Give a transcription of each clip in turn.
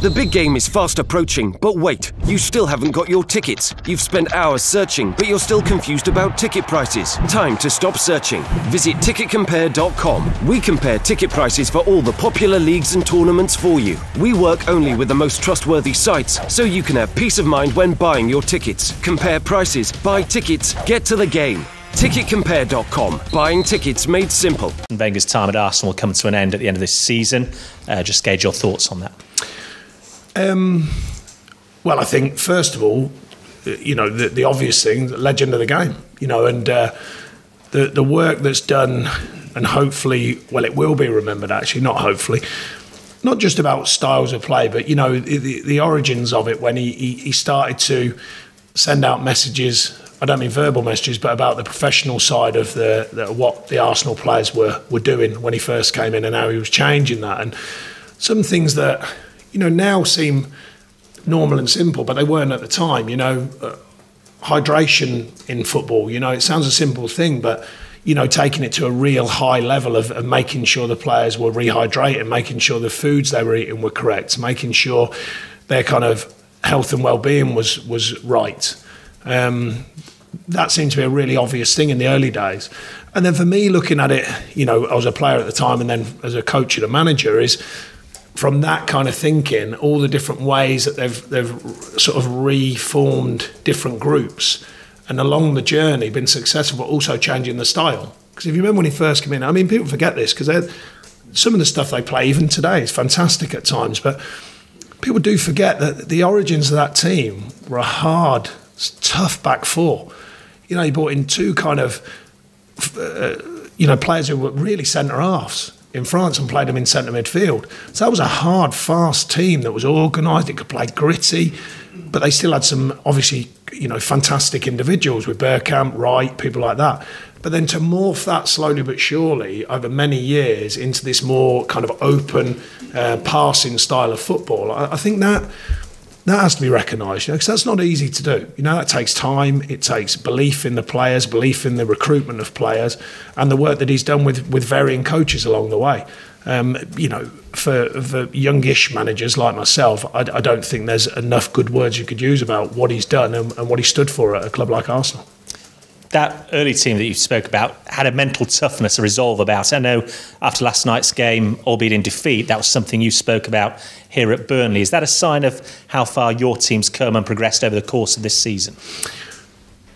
The big game is fast approaching, but wait, you still haven't got your tickets. You've spent hours searching, but you're still confused about ticket prices. Time to stop searching. Visit ticketcompare.com. We compare ticket prices for all the popular leagues and tournaments for you. We work only with the most trustworthy sites, so you can have peace of mind when buying your tickets. Compare prices, buy tickets, get to the game. Ticketcompare.com. Buying tickets made simple. Wenger's time at Arsenal will come to an end at the end of this season. Just gauge your thoughts on that. Well, I think, first of all, the obvious thing, the legend of the game, and the work that's done, and hopefully, well, it will be remembered, actually, not hopefully, not just about styles of play, but, the origins of it when he started to send out messages. I don't mean verbal messages, but about the professional side of what the Arsenal players were doing when he first came in and how he was changing that. And some things that, now seem normal and simple, but they weren't at the time. Hydration in football, it sounds a simple thing, but, taking it to a real high level of making sure the players were rehydrated, making sure the foods they were eating were correct, making sure their kind of health and well-being was right. That seemed to be a really obvious thing in the early days. And then for me, looking at it, I was a player at the time and then as a coach and a manager, is from that kind of thinking, all the different ways that they've sort of reformed different groups and along the journey been successful, but also changing the style. Because if you remember when he first came in, people forget this because some of the stuff they play even today is fantastic at times, but people do forget that the origins of that team were a hard, tough back four. He brought in two kind of, players who were really centre-halves in France and played them in centre midfield. So that was a hard, fast team that was organised. It could play gritty, but they still had some, obviously, fantastic individuals with Bergkamp, Wright, people like that. But then to morph that slowly but surely over many years into this more kind of open, passing style of football, I think that has to be recognised, because that's not easy to do. That takes time. It takes belief in the players, belief in the recruitment of players, and the work that he's done with varying coaches along the way. For youngish managers like myself, I don't think there's enough good words you could use about what he's done and what he stood for at a club like Arsenal. That early team that you spoke about had a mental toughness, a resolve about it. I know after last night's game, albeit in defeat, that was something you spoke about here at Burnley. Is that a sign of how far your team's come and progressed over the course of this season?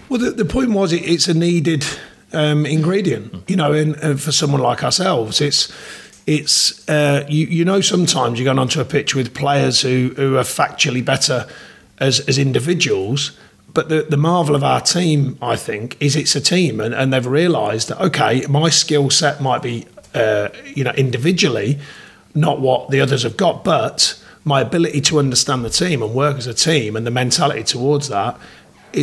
Well, the point was it's a needed ingredient, and for someone like ourselves. It's sometimes you're going onto a pitch with players who are factually better as individuals. But the marvel of our team, I think, is it's a team, and they've realised that, okay, my skill set might be, individually, not what the others have got, but my ability to understand the team and work as a team and the mentality towards that,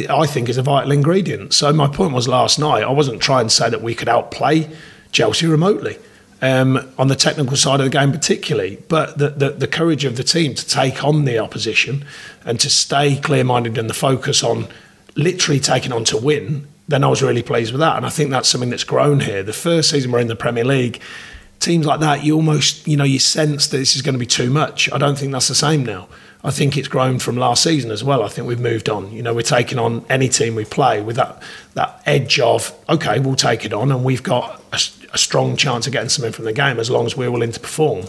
I think, is a vital ingredient. So my point was last night, I wasn't trying to say that we could outplay Chelsea remotely. On the technical side of the game particularly, but the courage of the team to take on the opposition and to stay clear-minded and the focus on literally taking on to win, then I was really pleased with that. And I think that's something that's grown here. The first season we're in the Premier League, teams like that, you almost, you sense that this is going to be too much. I don't think that's the same now. I think it's grown from last season as well. I think we've moved on. We're taking on any team we play with that edge of, okay, we'll take it on and we've got a strong chance of getting something from the game as long as we're willing to perform.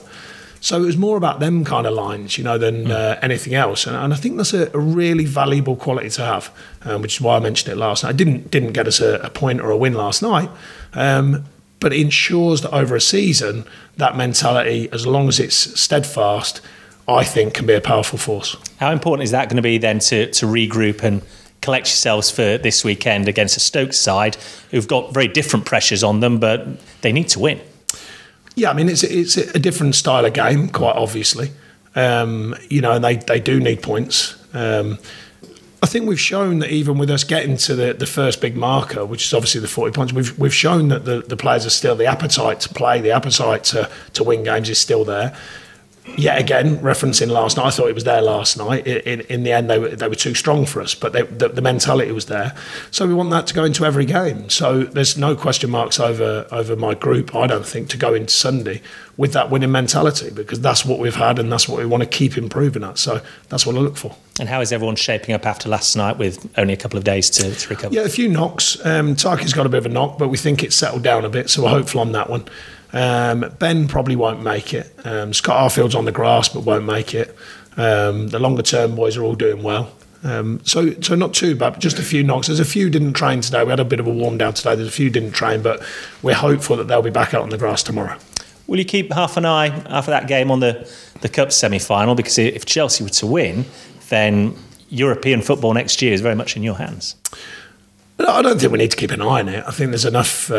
So it was more about them kind of lines, than anything else. And I think that's a really valuable quality to have, which is why I mentioned it last night. I didn't get us a point or a win last night, but it ensures that over a season, that mentality, as long as it's steadfast, I think can be a powerful force. How important is that going to be then to regroup and collect yourselves for this weekend against a Stoke side who've got very different pressures on them, but they need to win? Yeah, it's a different style of game, quite obviously. And they do need points. I think we've shown that even with us getting to the first big marker, which is obviously the 40 points, we've shown that the players are still, the appetite to play, the appetite to win games is still there. Yet again, referencing last night, I thought it was there last night. In the end, they were too strong for us, but the mentality was there. So we want that to go into every game. So there's no question marks over my group, I don't think, to go into Sunday with that winning mentality, because that's what we've had and that's what we want to keep improving at. So that's what I look for. And how is everyone shaping up after last night with only a couple of days to recover? Yeah, a few knocks. Tyke's got a bit of a knock, but we think it's settled down a bit, so we're hopeful on that one. Ben probably won't make it. Scott Arfield's on the grass but won't make it. The longer term boys are all doing well. So not too bad, but just a few knocks. There's a few didn't train today. We had a bit of a warm down today. There's a few didn't train, but we're hopeful that they'll be back out on the grass tomorrow. Will you keep half an eye after that game on the Cup semi-final? Because if Chelsea were to win, then European football next year is very much in your hands. I don't think we need to keep an eye on it. I think there's enough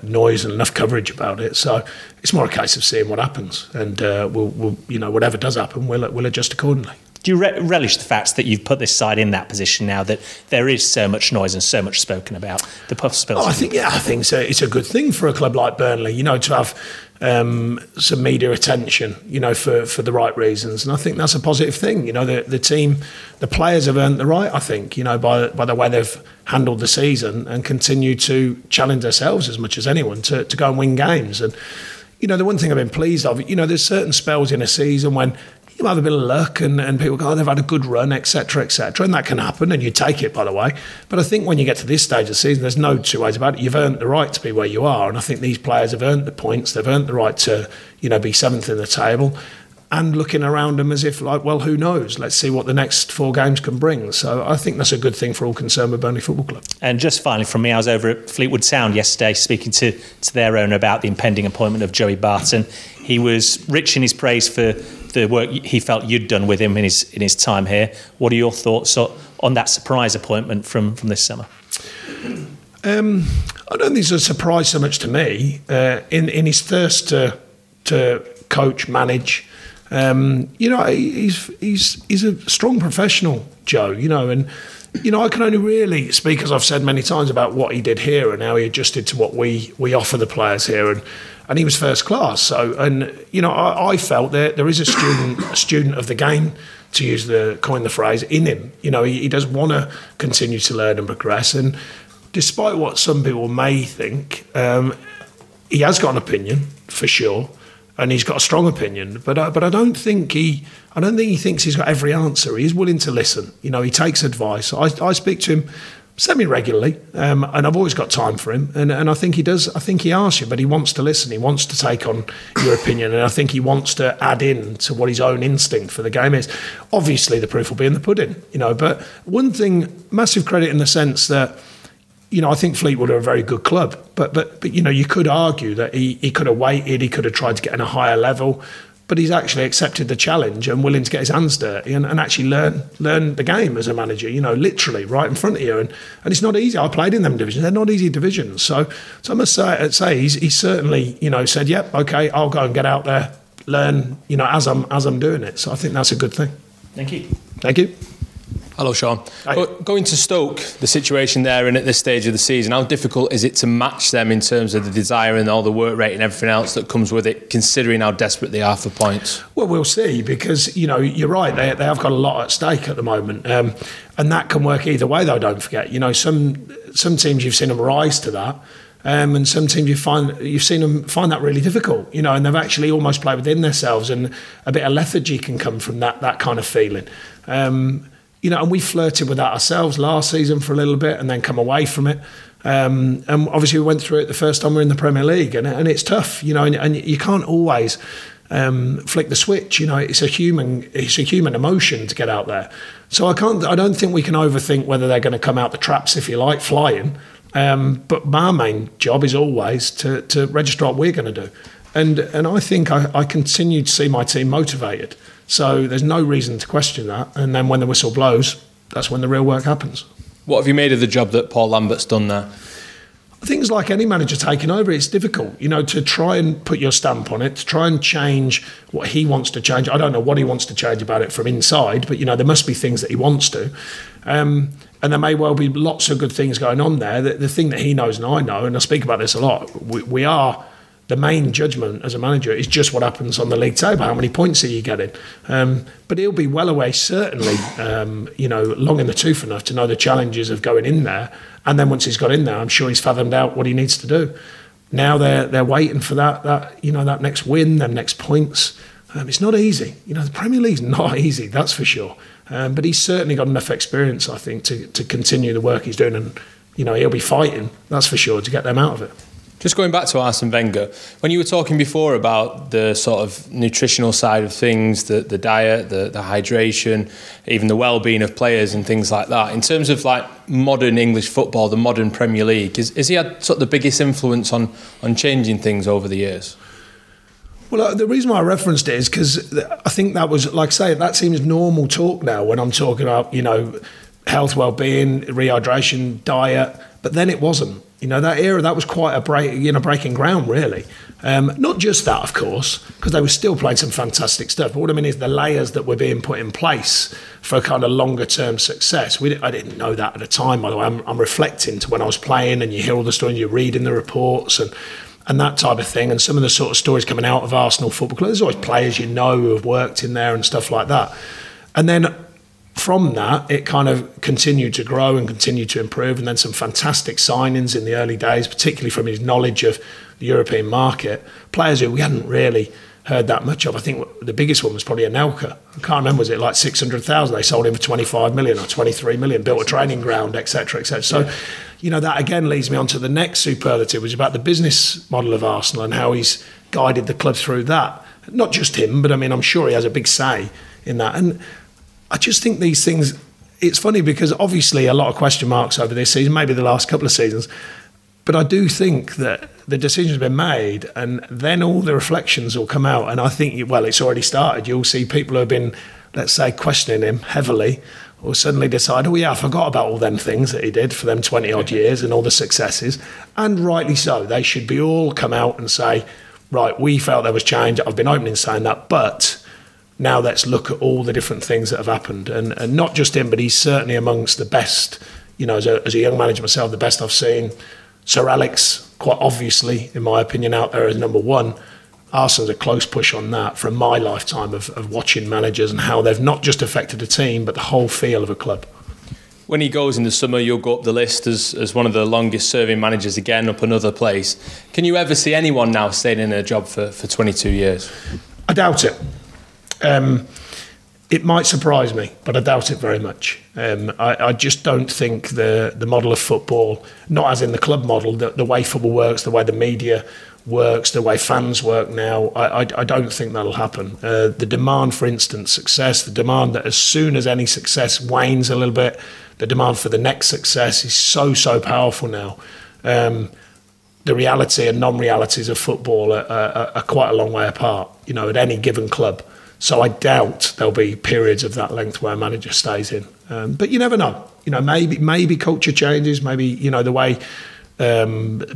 noise and enough coverage about it. So it's more a case of seeing what happens, and we'll whatever does happen, we'll adjust accordingly. Do you relish the fact that you've put this side in that position now, that there is so much noise and so much spoken about the possibility? I think so. It's a good thing for a club like Burnley, to have some media attention, for the right reasons, and I think that's a positive thing. The team, the players have earned the right, I think, by the way they've handled the season and continue to challenge themselves as much as anyone to go and win games. And the one thing I've been pleased of, there's certain spells in a season when you have a bit of luck and people go, they've had a good run, etc., and that can happen, and you take it, by the way. But I think when you get to this stage of the season, there's no two ways about it. You've earned the right to be where you are, and I think these players have earned the points. They've earned the right to, be seventh in the table, and looking around them as if, well, who knows? Let's see what the next 4 games can bring. So I think that's a good thing for all concerned with Burnley Football Club. And just finally from me, I was over at Fleetwood Town yesterday speaking to their owner about the impending appointment of Joey Barton. He was rich in his praise for the work he felt you'd done with him in his time here. What are your thoughts on that surprise appointment from this summer? I don't think it's a surprise so much to me. In his thirst to coach, manage, he's a strong professional, Joe. And I can only really speak, as I've said many times, about what he did here and how he adjusted to what we offer the players here, and he was first class. So, I felt that there is a student of the game, to coin the phrase, in him. He does want to continue to learn and progress, and despite what some people may think, he has got an opinion for sure. And he's got a strong opinion, but I don't think he thinks he's got every answer. He is willing to listen. He takes advice. I speak to him semi-regularly, and I've always got time for him. And I think he does. I think he asks you, but he wants to listen. He wants to take on your opinion, and I think he wants to add in to what his own instinct for the game is. Obviously, the proof will be in the pudding. But one thing, massive credit in the sense that, I think Fleetwood are a very good club, but you could argue that he could have waited, he could have tried to get in a higher level, but he's actually accepted the challenge and willing to get his hands dirty and actually learn the game as a manager, literally right in front of you. And it's not easy. I played in them divisions; they're not easy divisions. So I must say he's certainly said, yep, okay, I'll go and get out there, learn, as I'm doing it. So I think that's a good thing. Thank you. Thank you. Hello, Sean. Going to Stoke, the situation there and at this stage of the season, how difficult is it to match them in terms of the desire and all the work rate and everything else that comes with it, considering how desperate they are for points? Well, we'll see, because, you're right, they have got a lot at stake at the moment. And that can work either way, though, don't forget. Some teams you've seen them rise to that. And some teams you've seen them find that really difficult, and they've actually almost played within themselves, and a bit of lethargy can come from that kind of feeling. And we flirted with that ourselves last season for a little bit and then come away from it. And obviously we went through it the first time we were in the Premier League, and it's tough, and you can't always flick the switch. It's a human emotion to get out there. So I don't think we can overthink whether they're going to come out the traps, if you like, flying. But my main job is always to register what we're going to do. And I think I continue to see my team motivated. So there's no reason to question that. And then when the whistle blows, that's when the real work happens. What have you made of the job that Paul Lambert's done there? Things like any manager taking over, it's difficult, to try and put your stamp on it, to try and change what he wants to change. I don't know what he wants to change about it from inside, but, there must be things that he wants to. And there may well be lots of good things going on there. The thing that he knows and I know, and I speak about this a lot, we are the main judgment as a manager is just what happens on the league table. How many points are you getting? But he'll be well away, certainly, long in the tooth enough to know the challenges of going in there. And then once he's got in there, I'm sure he's fathomed out what he needs to do. Now they're waiting for that next win, them next points. It's not easy. The Premier League's not easy, that's for sure. But he's certainly got enough experience, I think, to continue the work he's doing. And, he'll be fighting, that's for sure, to get them out of it. Just going back to Arsene Wenger, when you were talking before about the sort of nutritional side of things, the diet, the hydration, even the well-being of players and things like that, in terms of like modern English football, the modern Premier League, has he had sort of the biggest influence on changing things over the years? Well, the reason why I referenced it is because I think that was, like I say, that seems normal talk now when I'm talking about, health, well-being, rehydration, diet, but then it wasn't. That era, that was quite a breaking ground, really. Not just that, of course, because they were still playing some fantastic stuff. But what I mean is the layers that were being put in place for kind of longer-term success. I didn't know that at the time, by the way. I'm reflecting to when I was playing, and you hear all the stories, you're reading the reports, and that type of thing, and some of the sort of stories coming out of Arsenal Football Club. There's always players who have worked in there and stuff like that. And then from that, it kind of continued to grow and continued to improve, and then some fantastic signings in the early days, particularly from his knowledge of the European market. Players who we hadn't really heard that much of. I think the biggest one was probably Anelka. I can't remember, was it like 600,000? They sold him for 25 million or 23 million, built a training ground, etc., etc. So, that again leads me on to the next superlative, which is about the business model of Arsenal and how he's guided the club through that. Not just him, but I mean, I'm sure he has a big say in that. And I just think these things, it's funny because obviously a lot of question marks over this season, maybe the last couple of seasons, but I do think that the decision's been made and then all the reflections will come out. And I think, it's already started. You'll see people who have been, let's say, questioning him heavily or suddenly decide, I forgot about all them things that he did for them 20 odd years and all the successes. And rightly so. They should be all come out and say, right, we felt there was change. I've been opening saying that, but now let's look at all the different things that have happened. And not just him, but he's certainly amongst the best, as a young manager myself, the best I've seen. Sir Alex, quite obviously, in my opinion, out there as number one. Arsenal's a close push on that from my lifetime of watching managers and how they've not just affected a team, but the whole feel of a club. When he goes in the summer, you'll go up the list as one of the longest serving managers again, up another place. Can you ever see anyone now staying in a job for 22 years? I doubt it. It might surprise me, but I doubt it very much. I just don't think the model of football, not as in the club model, the way football works, the way the media works, the way fans work now, I don't think that'll happen. The demand for instant success, the demand that as soon as any success wanes a little bit, the demand for the next success is so powerful now. The reality and non-realities of football are quite a long way apart, at any given club. So I doubt there'll be periods of that length where a manager stays in. But you never know. Maybe culture changes, maybe, the way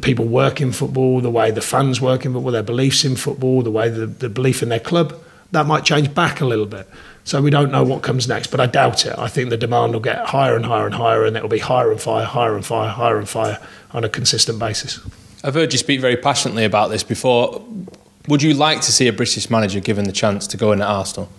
people work in football, the way the fans work in football, their beliefs in football, the way the belief in their club, that might change back a little bit. So we don't know what comes next, but I doubt it. I think the demand will get higher and higher and higher, and it'll be higher and fire, higher and fire, higher and fire on a consistent basis. I've heard you speak very passionately about this before. Would you like to see a British manager given the chance to go in at Arsenal?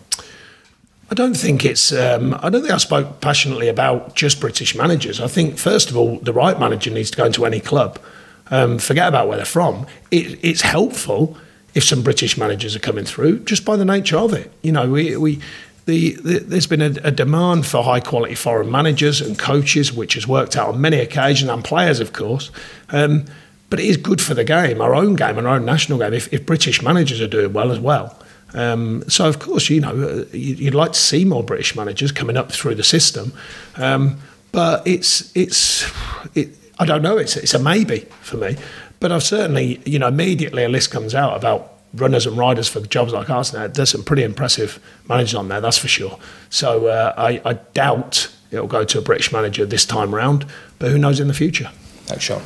I don't think I spoke passionately about just British managers. I think, first of all, the right manager needs to go into any club. Forget about where they're from. It's helpful if some British managers are coming through, just by the nature of it. There's been a demand for high-quality foreign managers and coaches, which has worked out on many occasions, and players, of course. But it is good for the game, our own national game, if British managers are doing well as well. So, of course, you'd like to see more British managers coming up through the system. But I don't know, it's a maybe for me. But I've certainly, immediately a list comes out about runners and riders for jobs like Arsenal. There's some pretty impressive managers on there, that's for sure. So I doubt it'll go to a British manager this time round, but who knows in the future. Thanks, Sean.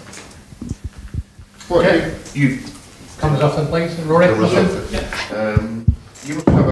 Okay, you Comes off then, please, Rory. you must have